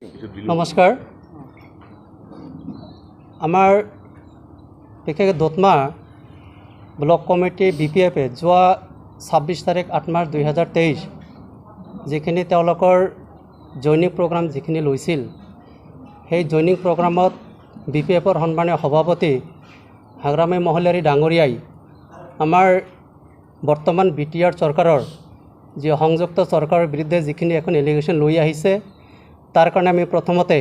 नमस्कार आमार विशेष दतमा ब्लक कमिटी BPF जो 26 तारिख 8 मार्च 2023 जिखिनि जॉइनिंग प्रोग्राम जिखिनि लैसिल সেই জয়নিং प्रोग्रामत BPFर सन्मानीय सभापति हाग्रामी महिलारी डांगरियाई आमार बर्तमान BTR सरकारों जी संयुक्त सरकार विरुद्धे जिखिनि एखन एलिगेशन लई आहिसे तार कारण आमी प्रथमते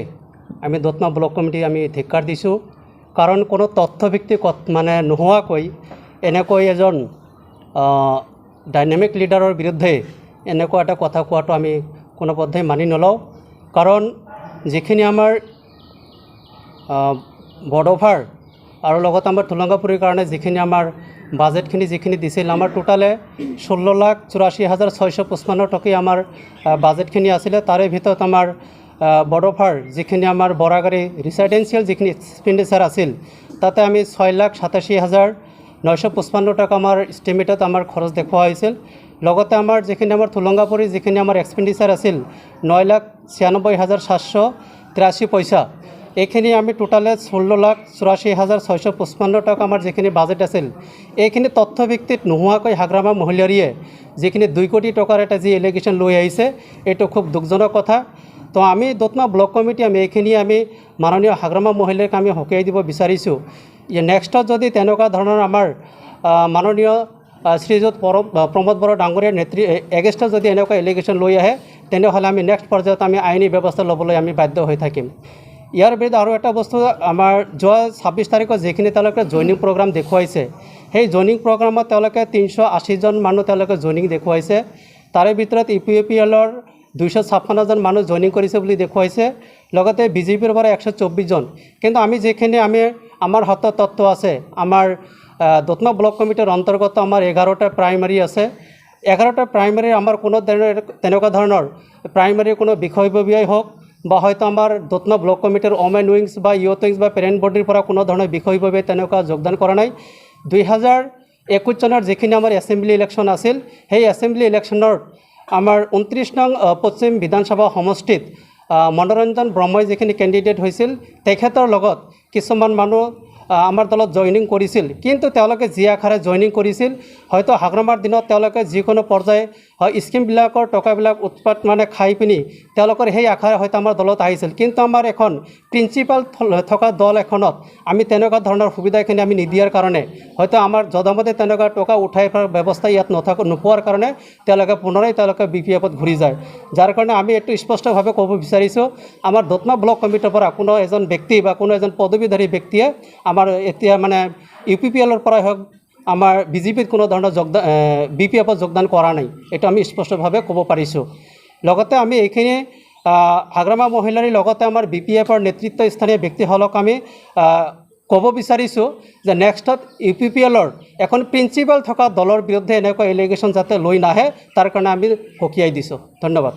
आमी दतमा ब्लक कमिटी आमी धिक्कार दिसो कारण कोनो तथ्यभित्तिक माने नहुवाকৈ এনেকৈ एजन डायनामिक लिडारर विरुद्धे এনেকুৱা এটা কথা কোৱাটো আমি কোনোপধ্যেই মানি নলওঁ कारण जिखिनि आमार बडोभार और लगत आमार थुलंगापुरीर कारण जिखिनि आमार बाजेटखिनि जिखिनि दिছিল आमार टोटाले 16,84,655 टका आमार बाजेटखिनि आছিলে तारे भितरत आमार बडोभार जिखिनि आमार बरागारी रेसिडेंशियल जिखिनि एक्सपेंडिचार आছিল ताते आमी 6,87,955 टका आमार एस्टिमेटेड आमार खरच देखुवा হৈছিল लगते आमार जिखिनि आमार थुलंगापुरी जिखिनि आमार एक्सपेंडिचार आছিল 9,96,783 पैसा এইখিনি আমি টোটালে 16,84,655 टका आमार जिखिनि बाजेट आছিল এইখিনি তথ্যভিত্তিক নোহোৱাকৈ হাগ্ৰামা মহিলাৰীয়ে जिखिनि 2 कोटी टकार এটা যি এলিগেশন লৈ আহিছে এটো খুব দুখজনক কথা तो आमी दतमा ब्लक कमिटी आमी এইখিনি आमी माननीय हाग्रामा महिलाक आमी हकियाई দিব বিচাৰিছো ये नेक्स्टत যদি তেনেকুৱা ধৰণৰ আমাৰ माननीय श्रीजुत प्रमोद बरा डांगरियार नेत्री एगेन्स्टत যদি এনেকুৱা এলিগেশন লৈ আহে তেনেহলে আমি नेक्स्ट পৰ্যায়ত আমি আইনী ব্যৱস্থা ল'বলৈ আমি বাধ্য হৈ থাকিম ইয়াৰ বিৰুদ্ধে আৰু এটা বস্তু আমাৰ যোৱা 26 তাৰিখত যেখিনি তেওঁলোকে জয়নিং প্ৰগ্ৰাম দেখুৱাইছে সেই জয়নিং প্ৰগ্ৰামত তেওঁলোকে 380 জন মানুহ তেওঁলোকে জয়নিং দেখুৱাইছে তাৰে ভিতৰত ইপিএপিএলৰ 256 জন মানুহ জয়নিং কৰিছে বুলি দেখুৱাইছে লগতে বিজেপিৰ পৰা 124 জন কিন্তু আমি যেখিনি আমি আমাৰ হাতত তথ্য আছে আমাৰ দতমা ব্লক কমিটিৰ অন্তৰ্গত আমাৰ 11টা প্ৰাইমাৰী আছে 11টা প্ৰাইমাৰী আমাৰ কোনো তেনেকুৱা ধৰণৰ প্ৰাইমাৰী কোনো বিষয়ববীয়াই হওক বা হয়তো আমাৰ দতমা ব্লক কমিটিৰ ওমেন উইংছ বা ইউথ উইংছ বা পেৰেণ্ট বডিৰ পৰা কোনো ধৰণৰ বিষয়ববীয়াই তেনেকুৱা যোগদান কৰা নাই 2021 চনৰ যিখিনি আমাৰ এছেম্বলি ইলেকশ্যন আছিল সেই এছেম্বলি ইলেকশ্যনৰ आमार 29 नং पश्चिम विधानसभा समष्टित मनोरंजन ब्रह्मई जिखिनि कैंडिडेट होइसिल तेखेतर लगत किछुमान मानुह आमार दलत जॉइनिंग करिसिल किन्तु तेलके जी आखारे जॉइनिंग करिसिल हयतो हाग्रामार दिনত तेलके जिकोनो पर्याय स्कीम बिलाकर टकाबिलाक उत्पात माने खाई पिनि तेलकर हेइ आखारे हयतो आमार दलत आहिसिल किन्तु आमार एखन प्रिन्सिपाल थका दल एखनत आमी तेनका धৰণৰ सुविधाखिनि आमी निदियार कारणे हयतो आमार जदामते तेनका टका उठाই फरार व्यवस्था यात नपोৱাৰ कारणे तेलके पुनराय तेलके BPFत घुरि যায় जार कारणे आमी एटु स्पष्टभाৱে ক'ব বিচাৰিছো आमार दतमा ब्लक कमिटिৰ পৰা কোনো এজন ব্যক্তি বা কোনো এজন পদবীধাৰী ব্যক্তিয়ে आमार এতিয়া মানে ইউপিপিএলৰ পৰা হওক आमार বিজেপিত কোনো ধৰণৰ যোগদান BPFত যোগদান কৰা নাই এটা আমি স্পষ্টভাৱে ক'ব পাৰিছো লগতে আমি এইখিনি হাগ্ৰামা মহিলাৰী লগতে আমাৰ BPFৰ নেতৃত্ব স্থানীয় ব্যক্তিসকলক আমি ক'ব বিচাৰিছো যে নেক্সটত ইউপিপিএলৰ এখন প্ৰিন্সিপাল থকা দলৰ বিৰুদ্ধে এনেকুৱা এলিগেশ্যন যাতে লৈ নাহে তাৰ কাৰণে আমি হকিয়াই দিছো ধন্যবাদ।